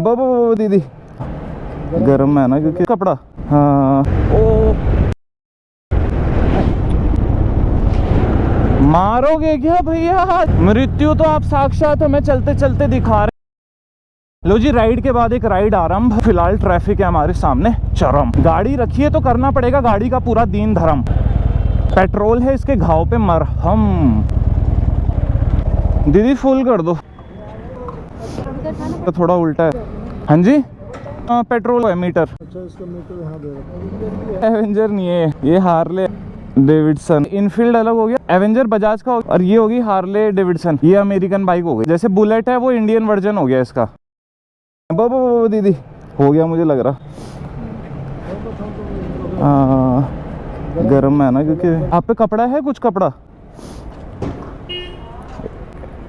बाबा दीदी गर्म है ना क्योंकि कपड़ा। हाँ ओ मारोगे क्या भैया? मृत्यु तो आप साक्षात हमें चलते चलते दिखा रहे। लो जी, राइड के बाद एक राइड आरंभ। फिलहाल ट्रैफिक है हमारे सामने चरम। गाड़ी रखी है तो करना पड़ेगा गाड़ी का पूरा दीन धर्म। पेट्रोल है इसके घाव पे मरहम। दीदी फुल कर दो। तो थोड़ा उल्टा है। हाँ जी, पेट्रोल है मीटर। अच्छा, इसका मीटर यहाँ दे रखा है। एवेंजर नहीं है ये, हार्ले डेविडसन। इनफील्ड अलग हो गया, एवेंजर बजाज का और ये होगी हार्ले डेविडसन। ये अमेरिकन बाइक हो गई। जैसे बुलेट है वो इंडियन वर्जन हो गया इसका। बाबा दीदी हो गया मुझे लग रहा। गर्म है ना क्योंकि आप पे कपड़ा है, कुछ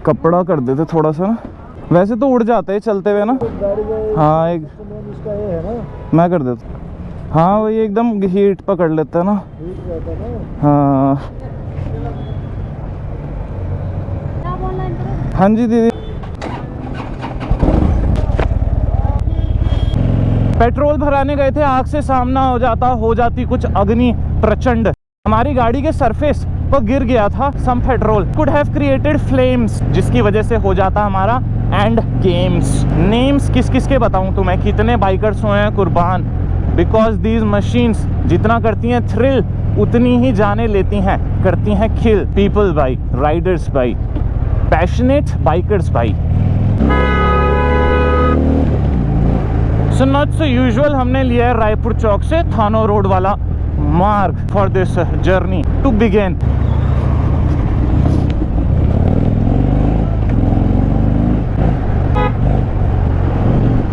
कपड़ा कर देते थोड़ा सा ना। वैसे तो उड़ जाते हैं चलते हुए ना। हाँ एक इसका ये है ना, मैं कर देता। हाँ वही एकदम हीट पकड़ लेता है ना। हाँ हाँ जी दीदी। पेट्रोल भराने गए थे, आग से सामना हो जाती कुछ अग्नि प्रचंड। हमारी गाड़ी के सरफेस पर गिर गया था some petrol, could have created flames, जिसकी वजह से हो जाता हमारा एंड गेम्स। नेम्स किस किस के बताऊं तुम्हें, कितने बाइकर्स हुए हैं कुर्बान। बिकॉज दीज मशीन्स जितना करती हैं थ्रिल, उतनी ही जाने लेती हैं, करती हैं kill. People by, riders by, passionate bikers by. So not so usual, हमने लिया है रायपुर चौक से थानो रोड वाला मार्ग for this journey to begin.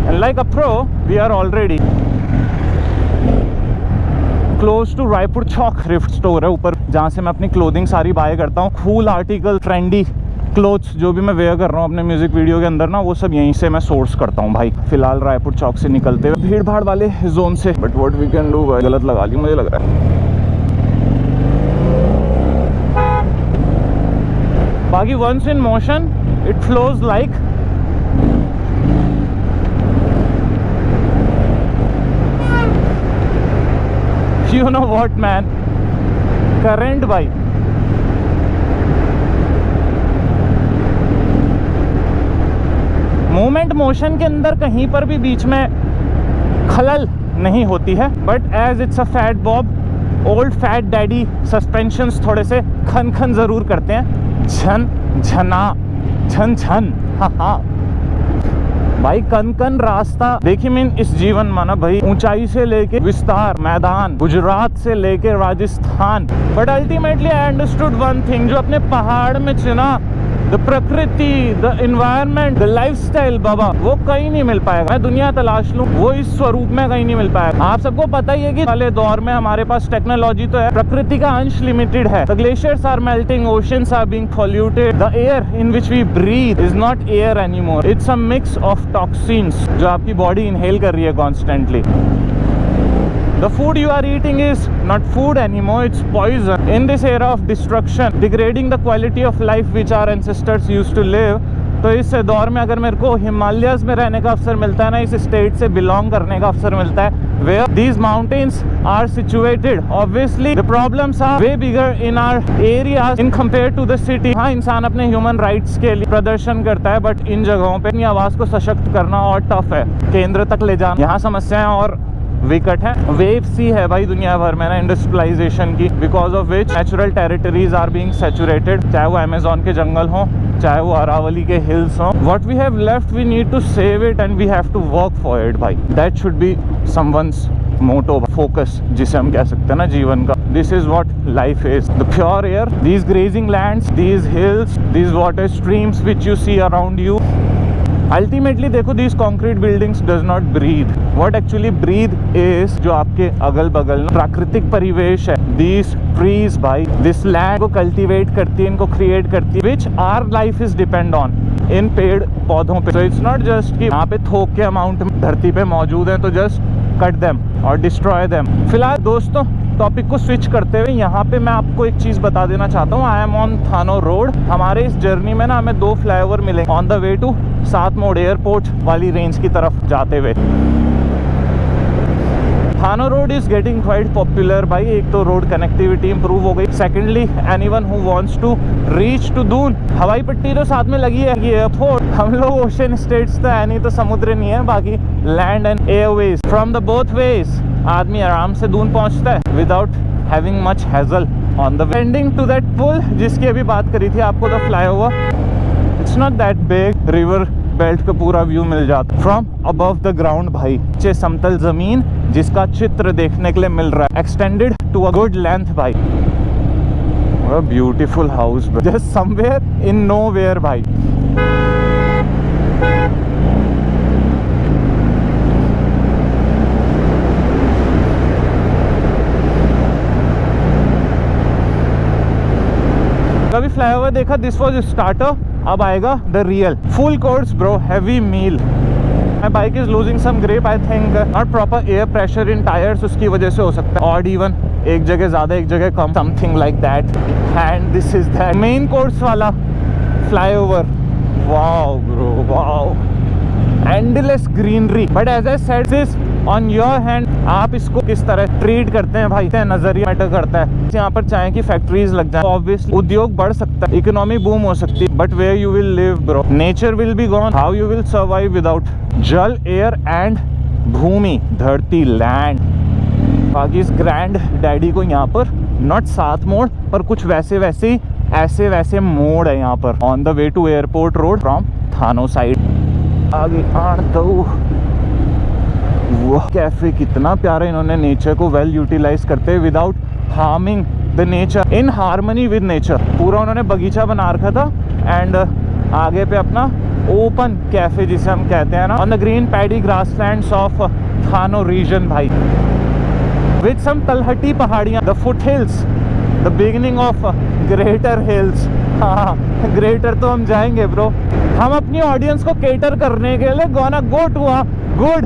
And like a pro, we are already close to Raipur Chowk. Thrift store है ऊपर, जहाँ से मैं अपनी क्लोथिंग सारी बाय करता हूँ। कूल आर्टिकल, ट्रेंडी क्लोथ्स जो भी मैं वेयर कर रहा हूँ अपने म्यूजिक वीडियो के अंदर ना, वो सब यहीं से मैं सोर्स करता हूँ भाई। फिलहाल रायपुर चौक से निकलते हुए भीड़ भाड़ वाले जोन से, but what we can do. गलत लगा ली मुझे लग रहा है। बाकी once in motion it flows like. You know what man, current भाई। मूवमेंट मोशन के अंदर कहीं पर भी बीच में खलल नहीं होती है, but as it's a fat bob, old fat daddy suspensions थोड़े से खन खन जरूर करते हैं। झन झना झन झन हाँ हाँ भाई, कन कन रास्ता देखिए। मैं इस जीवन माना भाई, ऊंचाई से लेके विस्तार मैदान, गुजरात से लेके Rajasthan, but ultimately I understood one thing. जो अपने पहाड़ में चुना, द प्रकृति, द एनवायरनमेंट, द लाइफस्टाइल, बाबा वो कहीं नहीं मिल पाएगा। मैं दुनिया तलाश लूं, वो इस स्वरूप में कहीं नहीं मिल पाएगा। आप सबको पता ही है कि वाले दौर में हमारे पास टेक्नोलॉजी तो है, प्रकृति का अंश लिमिटेड है। The glaciers are melting, oceans are being polluted, the air in which we breathe is not air anymore, it's a mix of toxins जो आपकी बॉडी इनहेल कर रही है constantly. The food you are eating is not food anymore, it's poison. In this era of destruction, degrading the quality of life which our ancestors used to live, तो इस दौर में अगर मेरे को हिमालयस में रहने का अवसर मिलता है ना, इस स्टेट से बिलोंग करने का अवसर मिलता है, where these mountains are situated, obviously the problems are way bigger in our areas in compared to the city. हाँ, इंसान अपने ह्यूमन राइट्स के लिए प्रदर्शन करता है, बट इन जगहों पे अपनी आवाज़ को सशक्त करना और टफ है, केंद्र तक ले जाना। यहाँ समस्याएं और विकट है। वेव सी है भाई दुनिया भर में ना इंडस्ट्रियलाइजेशन की, because of which natural territories are being saturated, चाहे वो अमेजोन के जंगल हो, चाहे वो अरावली के हिल्स हो। What we have left we need to save it and we have to work for it भाई। That should be someone's motto, focus जिसे हम कह सकते हैं ना जीवन का। This is what life is, the pure air, these grazing lands, these hills, these water streams which you see around you. Ultimately देखो, these concrete buildings does not breathe, what actually breathe is जो आपके अगल बगल प्राकृतिक परिवेश है। These trees भाई, this land को कल्टीवेट करती है, इनको क्रिएट करती है, which are life is depend on, इन पेड़ पौधों पे। तो इट्स नॉट जस्ट कि यहाँ पे थोक के अमाउंट धरती पे मौजूद है तो जस्ट कट देम और डिस्ट्रॉय देम। फिलहाल दोस्तों टॉपिक को स्विच करते हुए यहाँ पे मैं आपको एक चीज़ बता देना चाहता हूँ। आई एम ऑन थानो रोड। हमारे इस जर्नी में ना हमें 2 फ्लाईओवर मिले ऑन द वे टू सात मोड़ एयरपोर्ट वाली रेंज की तरफ जाते हुए। Thano road is getting quite popular भाई। एक तो रोड कनेक्टिविटी इंप्रूव हो गई, secondly anyone who wants to reach to Doon, हवाई पट्टी तो साथ में लगी है, ये एयरपोर्ट। हम लोग ओशन स्टेट्स तो है नहीं, तो समुद्र नहीं है, बाकी land and airways from the both ways आदमी आराम से दून पहुंचता है without having much hassle on the way. Ending to that पुल जिसकी अभी बात करी थी आपको, the flyover, it's not that big. River belt का पूरा व्यू मिल जाता है फ्रॉम अबव द ग्राउंड भाई। नीचे समतल जमीन जिसका चित्र देखने के लिए मिल रहा है, extended to a good length भाई। Beautiful house just somewhere in nowhere भाई। कभी फ्लाईओवर देखा, दिस वाज स्टार्टर, अब आएगा the real full course bro, heavy meal. My bike is losing some grip, I think not proper air pressure in tires, उसकी वजह से हो सकता है। Odd even, एक जगह ज़्यादा एक जगह कम, something like that। And this is that main course वाला flyover। Wow bro, wow। Endless greenery, but as I said, this on your hand, आप इसको किस तरह ट्रीट करते हैं भाई, नजरिया मैटर करता है। यहाँ पर चाहे कि फैक्ट्रीज लग जाए, ऑब्वियसली उद्योग बढ़ सकता है, इकोनॉमी बूम हो सकती है, but where you will live bro, nature will be gone. How you will survive without जल, एयर एंड भूमि, धरती, लैंड। बाकी इस ग्रैंड डैडी को यहाँ पर नॉट सात मोड़ पर कुछ वैसे वैसे ऐसे वैसे मोड़ है यहाँ पर on the way to airport road from Thano side. आगे आन तो वो कैफे कितना प्यारा, इन्होंने नेचर को वेल यूटिलाइज करते हैं without harming the nature, in harmony with nature. पूरा उन्होंने बगीचा बना रखा था एंड आगे पे अपना ओपन कैफे जिसे हम कहते हैं ना, on the green paddy grasslands of थानो रीजन भाई, विद सम तलहटी पहाड़ियाँ, the foot hills, the beginning of greater hills. हाँ, ग्रेटर तो हम जाएंगे ब्रो। हम अपनी ऑडियंस को केटर करने के लिए gonna go to a good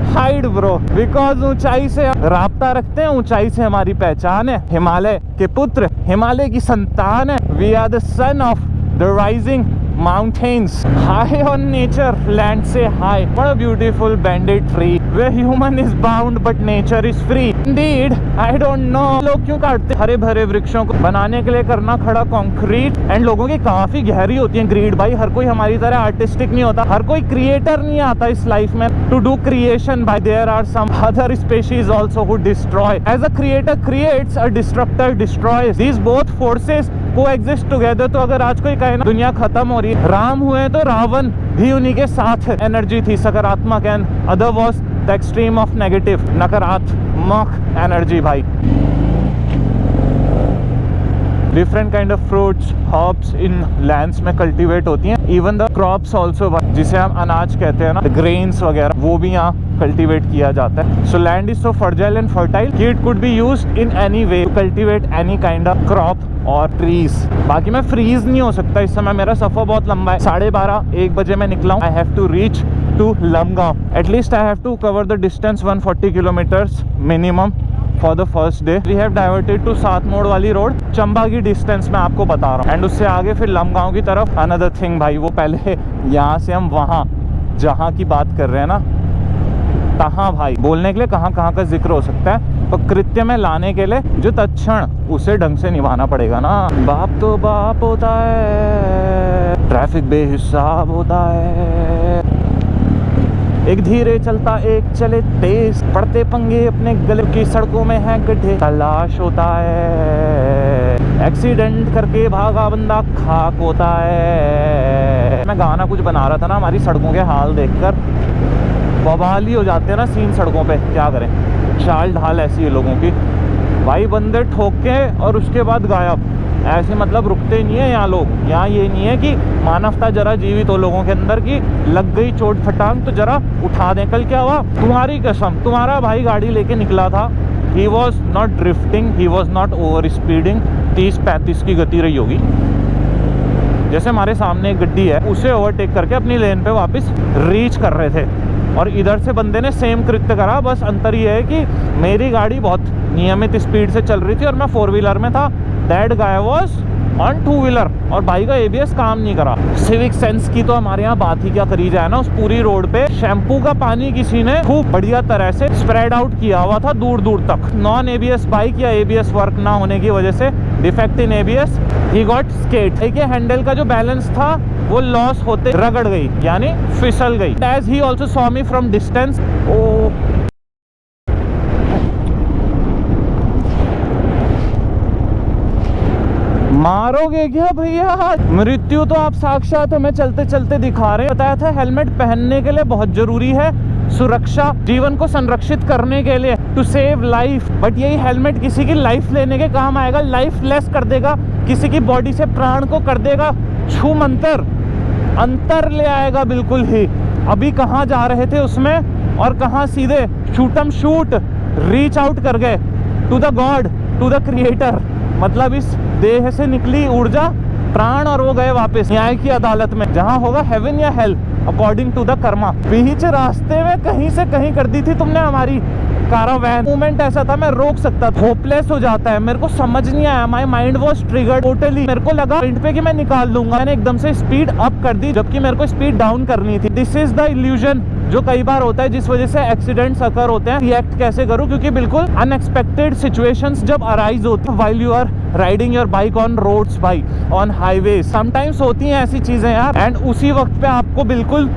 height bro, because ऊंचाई से राब्ता रखते हैं, ऊंचाई से हमारी पहचान है। हिमालय के पुत्र, हिमालय की संतान है। We are the son of the rising mountains, high on nature, land say hi. What a beautiful banded tree where human is bound but nature is free. Indeed, I don't know लोग क्यों काटते हरे भरे वृक्षों को, बनाने के लिए करना खड़ा कंक्रीट। एंड लोगों की काफी गहरी होती है ग्रीड भाई, हर कोई हमारी तरह आर्टिस्टिक नहीं होता, हर कोई क्रिएटर नहीं आता इस लाइफ में टू डू क्रिएशन भाई। There are some other species also who destroy, as a creator creates, a destructor destroys, these both forces coexist together. तो अगर आज कोई कहे ना दुनिया खत्म हो रही है, राम हुए तो रावण भी उन्हीं के साथ। एनर्जी थी सकारात्मक and other was the extreme of negative, नकारात्मक एनर्जी भाई। Different kind of fruits, herbs in lands में कल्टीवेट होती हैं। इवन द क्रॉप्स ऑल्सो, जिसे हम अनाज कहते हैं ना, ग्रेन्स वगैरह, वो भी यहाँ कल्टीवेट किया जाता है। So land is so fertile and fertile कि it could be used in any way to cultivate any kind of crop और ट्रीज। बाकी मैं फ्रीज नहीं हो सकता इस समय, मेरा सफर बहुत लंबा है। 12:30-1 बजे मैं निकला हूँ। I have to reach to Lamgaon, at least I have to cover the distance 140 kilometres minimum for the first day. We have diverted to सात मोड़ वाली रोड, चंबा की डिस्टेंस मैं आपको बता रहा हूँ, एंड उससे आगे फिर लमगांव की तरफ। अनदर थिंग भाई, वो पहले यहाँ से हम वहाँ जहाँ की बात कर रहे हैं ना, तहाँ भाई बोलने के लिए कहाँ कहाँ का जिक्र हो सकता है, पर कृत्य में लाने के लिए जो तत्क्षण उसे ढंग से निभाना पड़ेगा ना। बाप तो बाप होता है, ट्रैफिक बेहिसाब होता है, एक धीरे चलता एक चले तेज, पड़ते पंगे अपने गले की, सड़कों में है गड्ढे, तलाश होता है, एक्सीडेंट करके भागा बंदा खाक होता है। मैं गाना कुछ बना रहा था ना, हमारी सड़कों के हाल देखकर बवाली हो जाते हैं ना सीन सड़कों पे, क्या करें, चाल ढाल ऐसी है लोगों की भाई। बंदे ठोके और उसके बाद गायब, ऐसे मतलब रुकते नहीं है यहाँ लोग। यहाँ ये नहीं है कि मानवता जरा जीवित हो लोगों के अंदर की, लग गई चोट फटांग तो जरा उठा दें। कल क्या हुआ, तुम्हारी कसम, तुम्हारा भाई गाड़ी लेके निकला था, he was not drifting, he was not over speeding, 30-35 की गति रही होगी। जैसे हमारे सामने एक गड्डी है, उसे ओवरटेक करके अपनी लेन पे वापस रीच कर रहे थे, और इधर से बंदे ने सेम कृत्य करा, बस अंतर ये है कि मेरी गाड़ी बहुत नियमित स्पीड से चल रही थी और मैं 4 व्हीलर में था। That guy was on 2 wheeler और भाई का ABS काम नहीं करा। सिविक सेंस की तो हमारे यहाँ बात ही क्या करी जाए ना। उस पूरी रोड पे शैम्पू का पानी किसी ने खूब बढ़िया तरह से स्प्रेड आउट किया हुआ था दूर दूर तक। नॉन ABS बाइक या ABS वर्क ना होने की वजह से, defect in ABS, he got skate. एक हैंडल का जो बैलेंस था वो लॉस होते रगड़ गई, यानी फिसल गई। As he also saw me from distance. मारोगे क्या भैया? मृत्यु तो आप साक्षात हमें चलते चलते दिखा रहे हैं। बताया था हेलमेट पहनने के लिए बहुत जरूरी है, सुरक्षा, जीवन को संरक्षित करने के लिए, टू सेव लाइफ। बट यही हेलमेट किसी की लाइफ लेने के काम आएगा, लाइफ लेस कर देगा, किसी की बॉडी से प्राण को कर देगा छूमंतर, अंतर ले आएगा बिल्कुल ही। अभी कहाँ जा रहे थे उसमें और कहाँ सीधे शूटम शूट रीच आउट कर गए to the god, to the creator. मतलब इस देह से निकली ऊर्जा, प्राण, और वो गए वापस न्याय की अदालत में, जहां होगा हेवन या hell according to the karma. बीच रास्ते में कहीं से कहीं कर दी थी तुमने हमारी कारावैन। मूवमेंट ऐसा था मैं रोक सकता था। होपलेस हो जाता है, मेरे को समझ नहीं आया। My mind was triggered totally. मेरे को लगा पॉइंट पे कि मैं निकाल लूंगा, मैंने एकदम से स्पीड अप कर दी जबकि मेरे को स्पीड डाउन करनी थी। दिस इज द इल्यूजन जो कई बार होता है, जिस वजह से एक्सीडेंट्स अकर होते हैं। रिएक्ट कैसे करूं, क्योंकि बिल्कुल अनएक्सपेक्टेड सिचुएशंस जब अराइज होती है while you are riding your bike on roads, भाई ऑन हाईवे, समटाइम्स होती हैं ऐसी चीजें यार। एंड उसी वक्त पे आपको बिल्कुल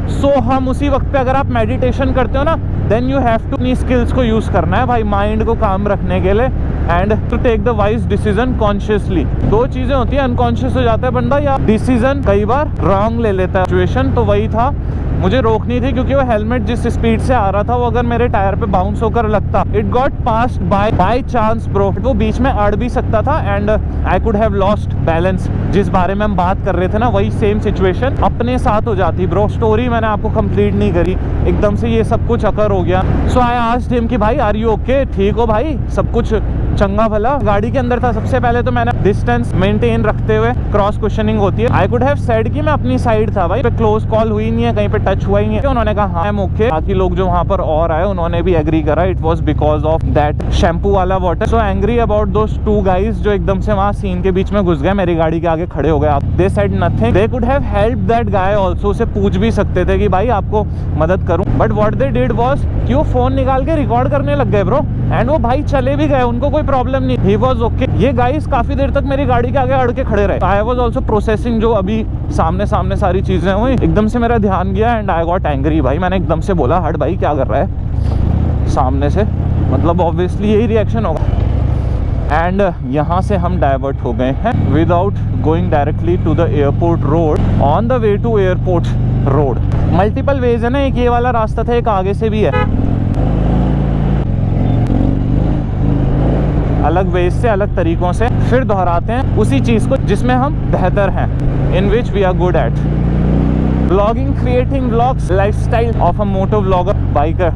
हम उसी वक्त पे अगर आप मेडिटेशन करते हो ना, देन यू हैव टू अपनी स्किल्स को यूज करना है भाई, माइंड को काम रखने के लिए, and to take the wise decision consciously. दो चीजें होती है, अनकॉन्शियस हो जाता है बंदा या डिसीजन कई बार रॉन्ग ले लेता है। सिचुएशन तो वही था, मुझे रोकनी थी क्योंकि वो हेलमेट जिस स्पीड से आ रहा था वो अगर मेरे टायर पे बाउंस होकर लगता, it got passed by chance bro. वो बीच में अड़ भी सकता था and I could have lost balance. जिस बारे में हम बात कर रहे थे ना, वही सेम सिचुएशन अपने साथ हो जाती ब्रो। स्टोरी मैंने आपको कंप्लीट नहीं करी, एकदम से ये सब कुछ अकर हो गया। सो आई आस्क्ड हिम कि भाई आर यू ओके, ठीक हो भाई, सब कुछ चंगा भला। गाड़ी के अंदर था। सबसे पहले तो मैंने डिस्टेंस मेंटेन रखते हुए, क्रॉस क्वेश्चनिंग होती है, आई कुड हैव सेड कि मैं अपनी साइड था भाई, पे क्लोज कॉल हुई नहीं है, कहीं पे टच हुआ ही नहीं है। उन्होंने कहा हाँ ओके। बाकी लोग जो वहाँ पर और आए उन्होंने भी एग्री करा, it was because of that shampoo वाला water. So angry about those 2 guys जो एकदम से वहाँ सीन के बीच में घुस गए, मेरी गाड़ी के आगे खड़े हो गए। आप they said nothing, they could have helped that guy also. उसे पूछ भी सकते थे कि भाई आपको मदद करूं, but what they did was कि वो फोन निकाल के रिकॉर्ड करने लग गए ब्रो। एंड वो भाई चले भी गए, उनको कोई प्रॉब्लम नहीं, ही वाज ओके। ये गाइस काफी देर तक मेरी गाड़ी के आगे अड़ के खड़े रहे। आई वाज आल्सो प्रोसेसिंग जो अभी सामने सारी चीजें हुई, एकदम से मेरा ध्यान गया एंड आई गॉट एंग्री भाई। मैंने एकदम से बोला हट भाई क्या कर रहा है सामने से, मतलब ऑब्वियसली यही रिएक्शन होगा। एंड यहाँ से हम डाइवर्ट हो गए हैं without going directly to the airport road, on the way to airport road. Multiple ways है ना, एक ये वाला रास्ता था, एक आगे से भी है, अलग वेज से, अलग तरीकों से। फिर दोहराते हैं उसी चीज को जिसमें हम बेहतर हैं, in which we are good at. Blogging, creating blogs, lifestyle of a moto blogger, biker.